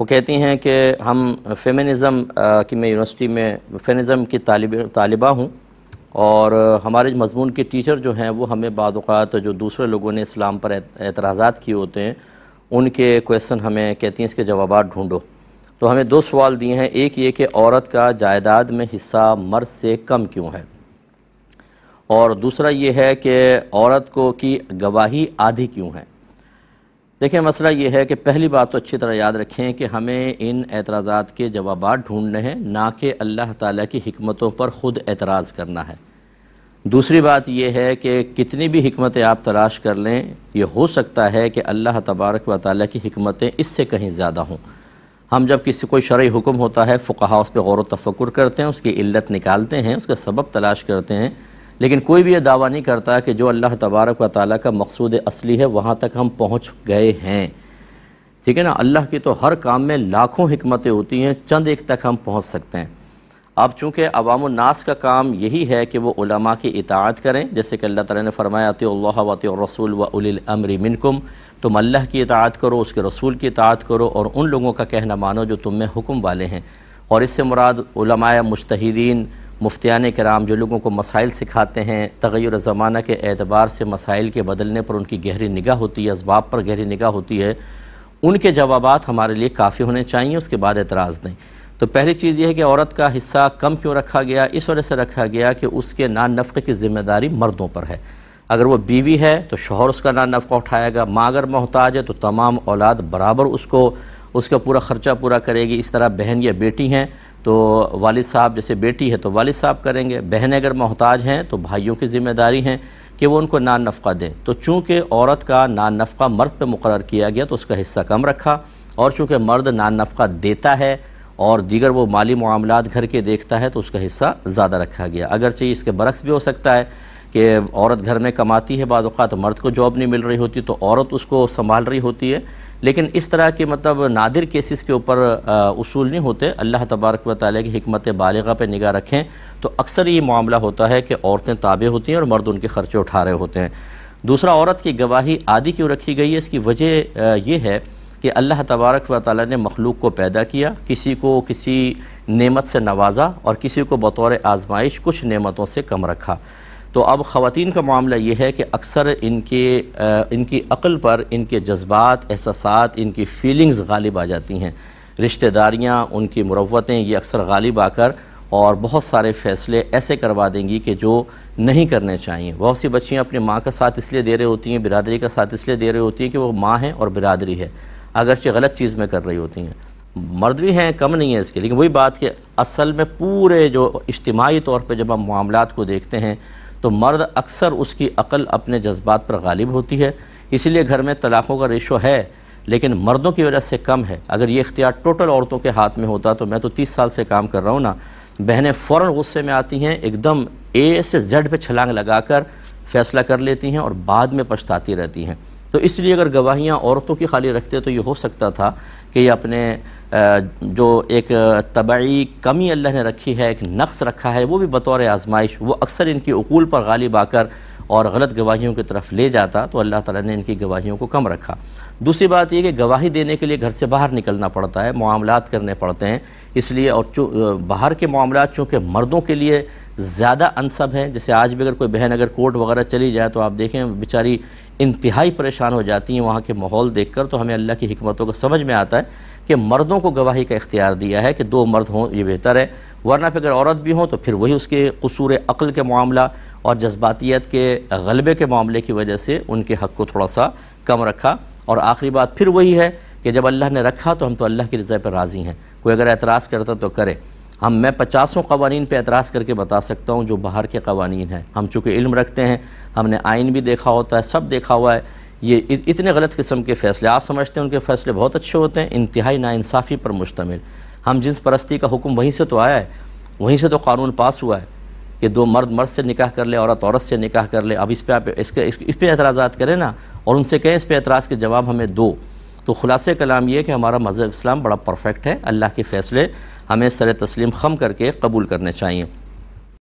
وہ کہتی ہیں کہ ہم فیمنزم کی میں یونیورسٹی میں فیمنزم کی طالبہ ہوں، اور ہمارے مضمون کے ٹیچر جو ہیں وہ ہمیں بعض اوقات جو دوسرے لوگوں نے اسلام پر اعتراضات کیے ہوتے ہیں ان کے کویسچن ہمیں کہتی ہیں اس کے جوابات ڈھونڈو۔ تو ہمیں دو سوال دیے ہیں، ایک یہ کہ عورت کا جائیداد میں حصہ مرد سے کم کیوں ہے، اور دوسرا یہ ہے کہ عورت کو کی گواہی آدھی کیوں ہے۔ دیکھیں، مسئلہ یہ ہے کہ پہلی بات تو اچھی طرح یاد رکھیں کہ ہمیں ان اعتراضات کے جوابات ڈھونڈنے ہیں، نہ کہ اللہ تعالیٰ کی حکمتوں پر خود اعتراض کرنا ہے۔ دوسری بات یہ ہے کہ کتنی بھی حکمتیں آپ تلاش کر لیں، یہ ہو سکتا ہے کہ اللہ تبارک و تعالیٰ کی حکمتیں اس سے کہیں زیادہ ہوں۔ ہم جب کسی کوئی شرعی حکم ہوتا ہے، فقہاء اس پہ غور و تفکر کرتے ہیں، اس کی علت نکالتے ہیں، اس کا سبب تلاش کرتے ہیں، لیکن کوئی بھی یہ دعویٰ نہیں کرتا کہ جو اللہ تبارک و تعالیٰ کا مقصود اصلی ہے وہاں تک ہم پہنچ گئے ہیں۔ ٹھیک ہے نا، اللہ کی تو ہر کام میں لاکھوں حکمتیں ہوتی ہیں، چند ایک تک ہم پہنچ سکتے ہیں۔ اب چونکہ عوام الناس کا کام یہی ہے کہ وہ علماء کی اطاعت کریں، جیسے کہ اللہ تعالیٰ نے فرمایا اطیعوا اللہ واطیعوا الرسول واولی الامر منکم، تم اللہ کی اطاعت کرو، اس کے رسول کی اطاعت کرو، اور ان لوگوں کا کہنا مانو جو تم میں حکم والے ہیں۔ اور اس سے مراد علماء مجتہدین، مفتیان کرام، جو لوگوں کو مسائل سکھاتے ہیں، تغیر زمانہ کے اعتبار سے مسائل کے بدلنے پر ان کی گہری نگاہ ہوتی ہے، اسباب پر گہری نگاہ ہوتی ہے، ان کے جوابات ہمارے لیے کافی ہونے چاہیے، اس کے بعد اعتراض نہیں۔ تو پہلی چیز یہ ہے کہ عورت کا حصہ کم کیوں رکھا گیا؟ اس وجہ سے رکھا گیا کہ اس کے نان نفقے کی ذمہ داری مردوں پر ہے۔ اگر وہ بیوی ہے تو شوہر اس کا نان نفقہ اٹھائے گا، ماں اگر محتاج ہے تو تمام اولاد برابر اس کا پورا خرچہ پورا کرے گی۔ اس طرح بہن یا بیٹی ہیں تو والد صاحب، جیسے بیٹی ہے تو والد صاحب کریں گے، بہنیں اگر محتاج ہیں تو بھائیوں کی ذمہ داری ہیں کہ وہ ان کو نان نفقہ دیں۔ تو چونکہ عورت کا نان نفقہ مرد پہ مقرر کیا گیا تو اس کا حصہ کم رکھا، اور چونکہ مرد نان نفقہ دیتا ہے اور دیگر وہ مالی معاملات گھر کے دیکھتا ہے تو اس کا حصہ زیادہ رکھا گیا۔ اگرچہ اس کے برعکس بھی ہو سکتا ہے کہ عورت گھر میں کماتی ہے، بعض اوقات مرد کو جاب نہیں مل رہی ہوتی تو عورت اس کو سنبھال رہی ہوتی ہے، لیکن اس طرح کے نادر کیسز کے اوپر اصول نہیں ہوتے۔ اللہ تبارک و تعالیٰ کی حکمت بالغہ پہ نگاہ رکھیں تو اکثر یہ معاملہ ہوتا ہے کہ عورتیں تابع ہوتی ہیں اور مرد ان کے خرچے اٹھا رہے ہوتے ہیں۔ دوسرا، عورت کی گواہی آدھی کیوں رکھی گئی ہے؟ اس کی وجہ یہ ہے کہ اللہ تبارک و تعالیٰ نے مخلوق کو پیدا کیا، کسی کو کسی نعمت سے نوازا اور کسی کو بطور آزمائش کچھ نعمتوں سے کم رکھا۔ تو اب خواتین کا معاملہ یہ ہے کہ اکثر ان کی عقل پر ان کے جذبات، احساسات، ان کی فیلنگز غالب آ جاتی ہیں، رشتہ داریاں، ان کی مروتیں، یہ اکثر غالب آ کر اور بہت سارے فیصلے ایسے کروا دیں گی کہ جو نہیں کرنے چاہیے۔ بہت سی بچیاں اپنی ماں کا ساتھ اس لیے دے رہی ہوتی ہیں، برادری کا ساتھ اس لیے دے رہی ہوتی ہیں کہ وہ ماں ہیں اور برادری ہے، اگرچہ غلط چیز میں کر رہی ہوتی ہیں۔ مرد بھی ہیں، کم نہیں ہے اس کے، لیکن وہی بات کہ اصل میں پورے جو اجتماعی طور پہ جب ہم معاملات کو دیکھتے ہیں تو مرد اکثر اس کی عقل اپنے جذبات پر غالب ہوتی ہے، اسی لیے گھر میں طلاقوں کا ریشو ہے، لیکن مردوں کی وجہ سے کم ہے۔ اگر یہ اختیار ٹوٹل عورتوں کے ہاتھ میں ہوتا تو میں تو 30 سال سے کام کر رہا ہوں نا، بہنیں فوراً غصے میں آتی ہیں، ایک دم اے سے زیڈ پہ چھلانگ لگا کر فیصلہ کر لیتی ہیں اور بعد میں پچھتاتی رہتی ہیں۔ تو اس لیے اگر گواہیاں عورتوں کی خالی رکھتے تو یہ ہو سکتا تھا کہ یہ اپنے جو ایک طبعی کمی اللہ نے رکھی ہے، ایک نقص رکھا ہے، وہ بھی بطور آزمائش وہ اکثر ان کی عقول پر غالب آ کر اور غلط گواہیوں کی طرف لے جاتا، تو اللہ تعالیٰ نے ان کی گواہیوں کو کم رکھا۔ دوسری بات یہ کہ گواہی دینے کے لیے گھر سے باہر نکلنا پڑتا ہے، معاملات کرنے پڑتے ہیں، اس لیے اور باہر کے معاملات چونکہ مردوں کے لیے زیادہ انسب ہیں، جیسے آج بھی اگر کوئی بہن اگر کورٹ وغیرہ چلی جائے تو آپ دیکھیں بیچاری انتہائی پریشان ہو جاتی ہیں وہاں کے ماحول دیکھ کر، تو ہمیں اللہ کی حکمتوں کو سمجھ میں آتا ہے کہ مردوں کو گواہی کا اختیار دیا ہے کہ 2 مرد ہوں یہ بہتر ہے، ورنہ پھر اگر عورت بھی ہوں تو پھر وہی اس کے قصور عقل کے معاملہ اور جذباتیت کے غلبے کے معاملے کی وجہ سے ان کے حق کو تھوڑا سا کم رکھا۔ اور آخری بات پھر وہی ہے کہ جب اللہ نے رکھا تو ہم تو اللہ کی رضا پر راضی ہیں، کوئی اگر اعتراض کرتا تو کرے۔ میں 50 قوانین پہ اعتراض کر کے بتا سکتا ہوں جو باہر کے قوانین ہیں، ہم چونکہ علم رکھتے ہیں، ہم نے آئین بھی دیکھا ہوتا ہے، سب دیکھا ہوا ہے، یہ اتنے غلط قسم کے فیصلے آپ سمجھتے ہیں ان کے فیصلے بہت اچھے ہوتے ہیں، انتہائی ناانصافی پر مشتمل۔ ہم جنس پرستی کا حکم وہیں سے تو آیا ہے، وہیں سے تو قانون پاس ہوا ہے کہ 2 مرد مرد سے نکاح کر لے، عورت عورت سے نکاح کر لے۔ اب اس پہ اعتراضات کریں نا، اور ان سے کہیں اس پہ اعتراض کے جواب ہمیں دو۔ تو خلاصہ کلام یہ ہے کہ ہمارا مذہب اسلام بڑا پرفیکٹ ہے، اللہ کے فیصلے ہمیں سر تسلیم خم کر کے قبول کرنے چاہیے۔